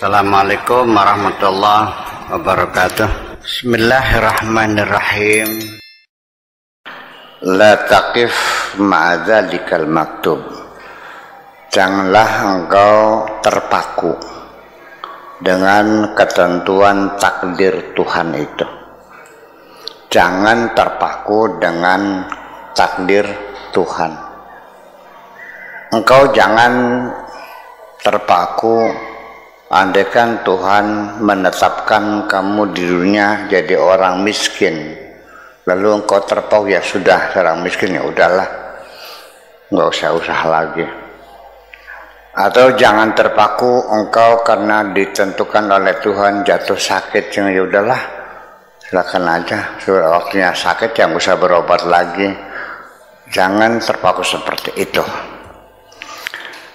Assalamualaikum warahmatullahi wabarakatuh. Bismillahirrahmanirrahim. La taqif ma'adzalikal maktub. Janganlah engkau terpaku dengan ketentuan takdir Tuhan itu. Jangan terpaku dengan takdir Tuhan. Engkau jangan terpaku andaikan Tuhan menetapkan kamu di dunia jadi orang miskin, lalu engkau terpaku, ya sudah orang miskin, ya udahlah, nggak usah lagi. Atau jangan terpaku engkau karena ditentukan oleh Tuhan jatuh sakit, ya udahlah, silakan aja, sudah waktunya sakit, yang usah berobat lagi. Jangan terpaku seperti itu.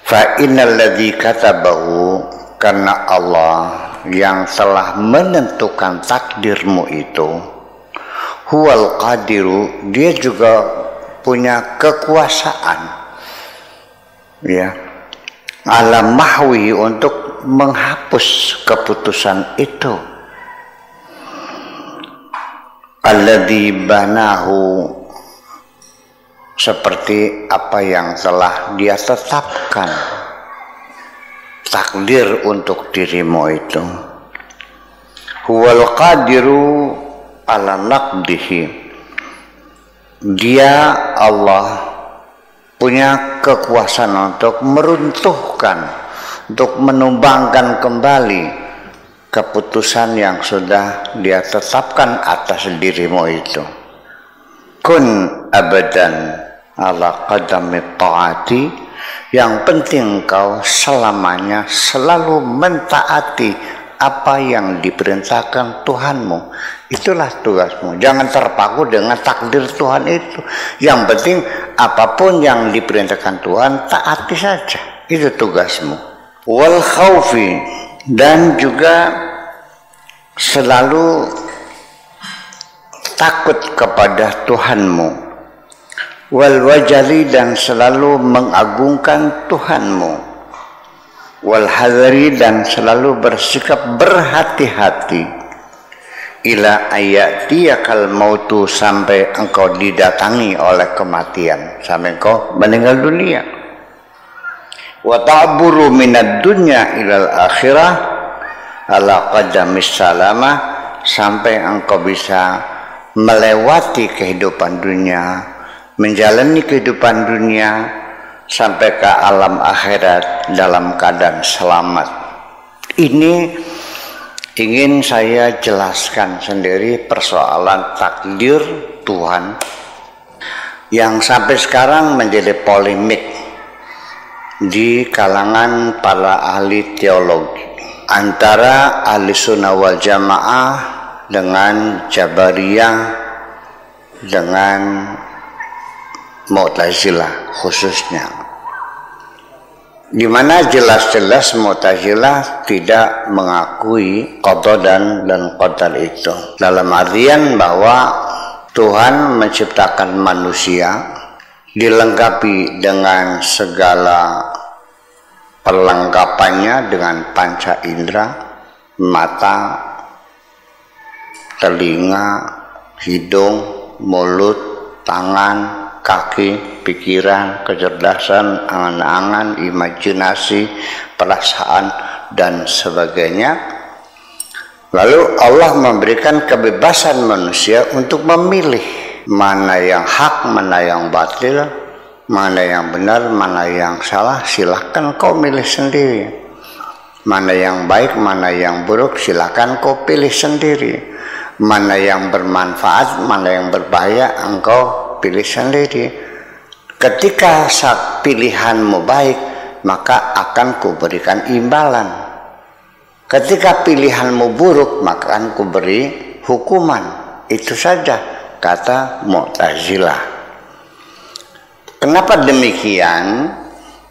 Fa innal ladzi katabahu, karena Allah yang telah menentukan takdirmu itu, huwal qadiru, dia juga punya kekuasaan, ya, ala mahwi, untuk menghapus keputusan itu. Alladzi banahu, seperti apa yang telah dia tetapkan takdir untuk dirimu itu. Huwal qadiru ala naqdihi, dia Allah punya kekuasaan untuk meruntuhkan, untuk menumbangkan kembali keputusan yang sudah dia tetapkan atas dirimu itu. Kun abadan ala qadami ta'ati, yang penting kau selamanya selalu mentaati apa yang diperintahkan Tuhanmu. Itulah tugasmu. Jangan terpaku dengan takdir Tuhan itu. Yang penting apapun yang diperintahkan Tuhan, taati saja. Itu tugasmu. Wal khaufi, dan juga selalu takut kepada Tuhanmu. Wal wajali, dan selalu mengagungkan Tuhanmu. Wal hadari, dan selalu bersikap berhati-hati. Ila ayatiyakal mautu, sampai engkau didatangi oleh kematian, sampai engkau meninggal dunia. Wa ta'buru minad dunya ilal akhirah ala qadamis salamah, sampai engkau bisa melewati kehidupan dunia, menjalani kehidupan dunia sampai ke alam akhirat dalam keadaan selamat. Ini ingin saya jelaskan sendiri persoalan takdir Tuhan yang sampai sekarang menjadi polemik di kalangan para ahli teologi, antara ahli sunnah wal jamaah dengan Jabariyah dengan Mu'tazilah khususnya, di mana jelas-jelas Mu'tazilah tidak mengakui qada dan qadar itu, dalam artian bahwa Tuhan menciptakan manusia dilengkapi dengan segala perlengkapannya, dengan panca indera, mata, telinga, hidung, mulut, tangan, kaki, pikiran, kecerdasan, angan-angan, imajinasi, perasaan, dan sebagainya. Lalu Allah memberikan kebebasan manusia untuk memilih mana yang hak, mana yang batil, mana yang benar, mana yang salah. Silahkan kau milih sendiri. Mana yang baik, mana yang buruk, silahkan kau pilih sendiri. Mana yang bermanfaat, mana yang berbahaya, engkau pilih sendiri. Ketika saat pilihanmu baik, maka akan kuberikan imbalan. Ketika pilihanmu buruk, maka akan kuberi hukuman. Itu saja, kata Mu'tazilah. Kenapa demikian?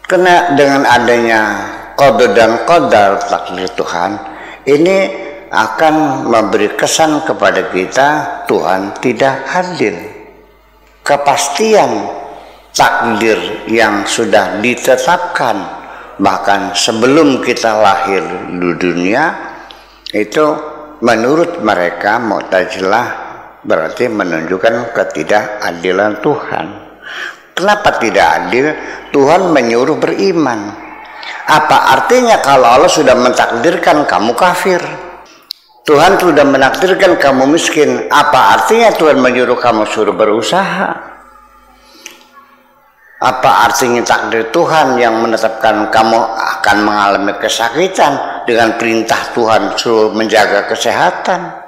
Karena dengan adanya qada dan qadar takdir Tuhan, ini akan memberi kesan kepada kita Tuhan tidak adil. Kepastian takdir yang sudah ditetapkan bahkan sebelum kita lahir di dunia, itu menurut mereka Mu'tazilah berarti menunjukkan ketidakadilan Tuhan. Kenapa tidak adil? Tuhan menyuruh beriman. Apa artinya kalau Allah sudah mentakdirkan kamu kafir? Tuhan sudah menakdirkan kamu miskin. Apa artinya Tuhan menyuruh kamu suruh berusaha? Apa artinya takdir Tuhan yang menetapkan kamu akan mengalami kesakitan dengan perintah Tuhan suruh menjaga kesehatan?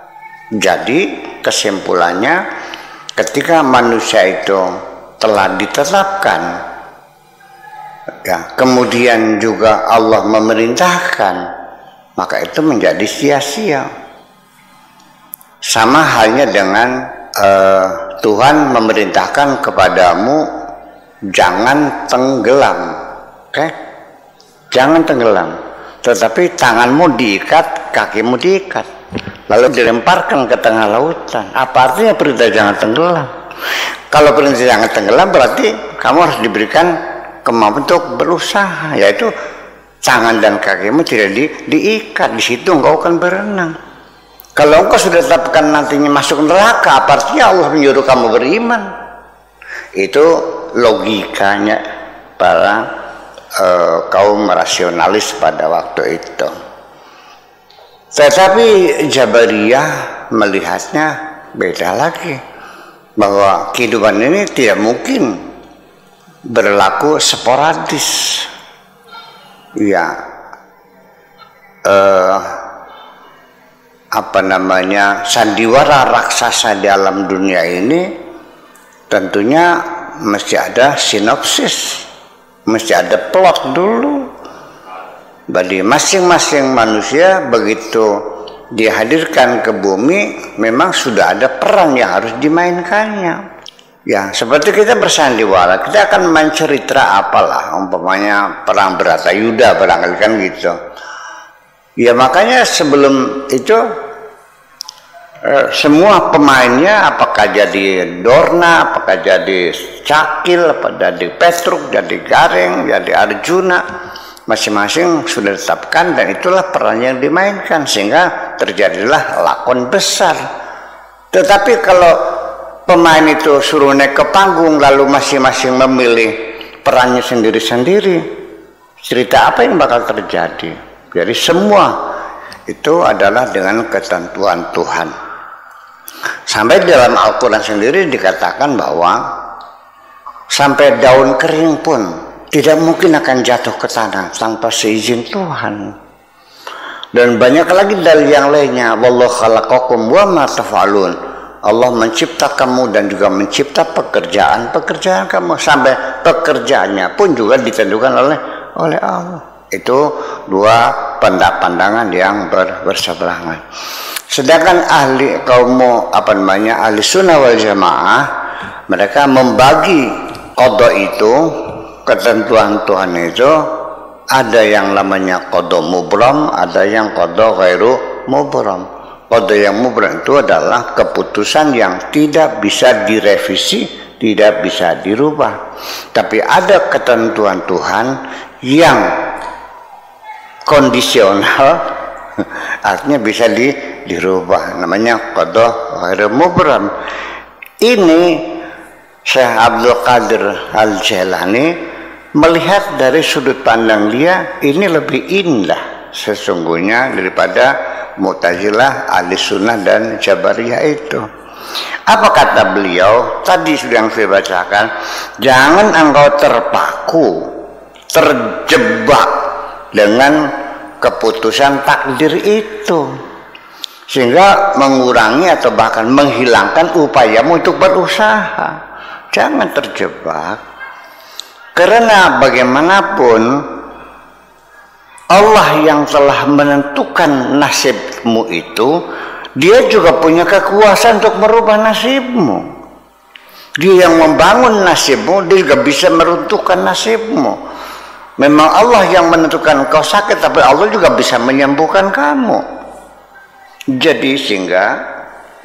Jadi kesimpulannya, ketika manusia itu telah ditetapkan, ya, kemudian juga Allah memerintahkan, maka itu menjadi sia-sia. Sama halnya dengan Tuhan memerintahkan kepadamu jangan tenggelam, oke? Jangan tenggelam. Tetapi tanganmu diikat, kakimu diikat, lalu dilemparkan ke tengah lautan. Apa artinya perintah jangan tenggelam? Kalau perintah jangan tenggelam berarti kamu harus diberikan kemampuan untuk berusaha, yaitu tangan dan kakimu tidak diikat. Di situ engkau akan berenang. Kalau engkau sudah tetapkan nantinya masuk neraka, apa artinya Allah menyuruh kamu beriman? Itu logikanya para kaum rasionalis pada waktu itu. Tetapi Jabariyah melihatnya beda lagi, bahwa kehidupan ini tidak mungkin berlaku sporadis. Ya, sandiwara raksasa di alam dunia ini tentunya mesti ada sinopsis, mesti ada plot dulu. Bagi masing-masing manusia begitu dihadirkan ke bumi, memang sudah ada peran yang harus dimainkannya. Ya, seperti kita bersandiwara, kita akan main cerita apalah, umpamanya perang Bharatayuda barangkali kan gitu. Ya makanya sebelum itu semua pemainnya, apakah jadi Dorna, apakah jadi Cakil, apa jadi Petruk, jadi Gareng, jadi Arjuna, masing-masing sudah ditetapkan dan itulah peran yang dimainkan sehingga terjadilah lakon besar. Tetapi kalau pemain itu suruh naik ke panggung lalu masing-masing memilih perannya sendiri-sendiri, cerita apa yang bakal terjadi? Jadi semua itu adalah dengan ketentuan Tuhan. Sampai dalam Al-Quran sendiri dikatakan bahwa sampai daun kering pun tidak mungkin akan jatuh ke tanah tanpa seizin Tuhan. Dan banyak lagi dalil yang lainnya. Wallahu khalaqakum wa ma taf'alun. Allah mencipta kamu dan juga mencipta pekerjaan kamu, sampai pekerjaannya pun juga ditentukan oleh Allah. Itu dua pandangan yang berseberangan. Sedangkan ahli ahli sunnah wal jamaah, mereka membagi qada itu, ketentuan Tuhan itu, ada yang namanya qada mubram, ada yang qada ghairu mubram. Qada yang mubram itu adalah keputusan yang tidak bisa direvisi, tidak bisa dirubah. Tapi ada ketentuan Tuhan yang kondisional, artinya bisa dirubah, namanya qada ghairu mubram. Ini Syekh Abdul Qadir Al-Jailani melihat dari sudut pandang dia, ini lebih indah sesungguhnya daripada Mu'tazilah, Ahli Sunnah dan Jabariyah itu. Apa kata beliau? Tadi sudah yang saya bacakan, jangan engkau terpaku, terjebak dengan keputusan takdir itu, sehingga mengurangi atau bahkan menghilangkan upayamu untuk berusaha. Jangan terjebak, karena bagaimanapun Allah yang telah menentukan nasibmu itu, Dia juga punya kekuasaan untuk merubah nasibmu. Dia yang membangun nasibmu, Dia juga bisa meruntuhkan nasibmu. Memang Allah yang menentukan kau sakit, tapi Allah juga bisa menyembuhkan kamu. Jadi sehingga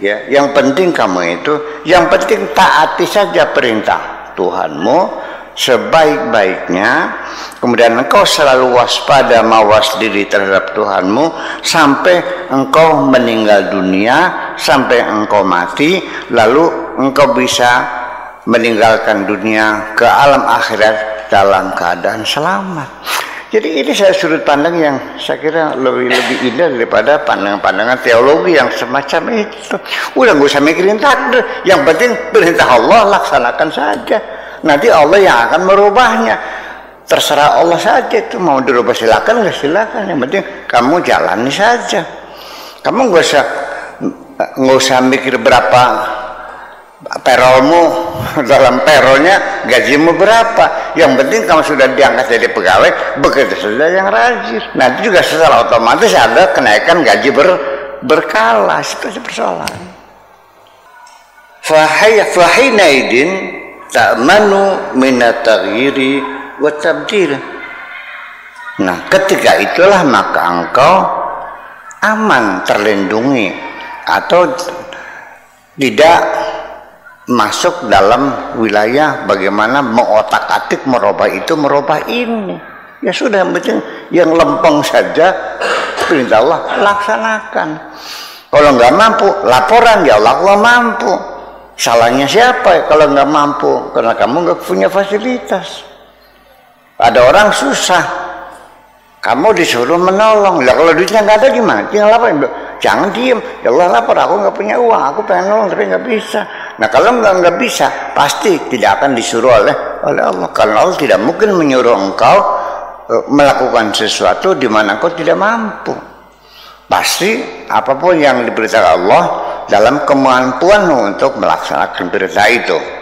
ya, yang penting kamu itu, yang penting taati saja perintah Tuhanmu, sebaik-baiknya, kemudian engkau selalu waspada, mawas diri terhadap Tuhanmu sampai engkau meninggal dunia, sampai engkau mati, lalu engkau bisa meninggalkan dunia ke alam akhirat dalam keadaan selamat. Jadi ini saya sudut pandang yang saya kira lebih indah daripada pandangan-pandangan teologi yang semacam itu. Udah gak usah mikirin takdir, yang penting perintah Allah laksanakan saja. Nanti Allah yang akan merubahnya. Terserah Allah saja, itu mau dirubah silakan, nggak silakan. Yang penting kamu jalani saja. Kamu nggak usah mikir berapa perolmu, dalam perolnya gajimu berapa. Yang penting kamu sudah diangkat jadi pegawai, bekerja saja yang rajin. Nanti juga secara otomatis ada kenaikan gaji berkala. Itu saja persoalan. Fahinaidin ta'manu minat taghyiri wa tabdil. Nah, ketika itulah maka engkau aman, terlindungi, atau tidak masuk dalam wilayah bagaimana mengotak-atik, merubah itu, merubah ini. Ya sudah, yang penting yang lempeng saja perintah Allah laksanakan. Kalau nggak mampu, laporan ya Allah mampu. Salahnya siapa kalau nggak mampu? Karena kamu nggak punya fasilitas. Ada orang susah, kamu disuruh menolong. Lah kalau duitnya nggak ada gimana? Tinggal apa? Jangan diem. Ya Allah lapor, aku nggak punya uang, aku pengen nolong tapi nggak bisa. Nah kalau nggak bisa, pasti tidak akan disuruh oleh Allah. Karena Allah tidak mungkin menyuruh engkau melakukan sesuatu di mana engkau tidak mampu. Pasti apapun yang diperintahkan Allah dalam kemampuanmu untuk melaksanakan perintah itu.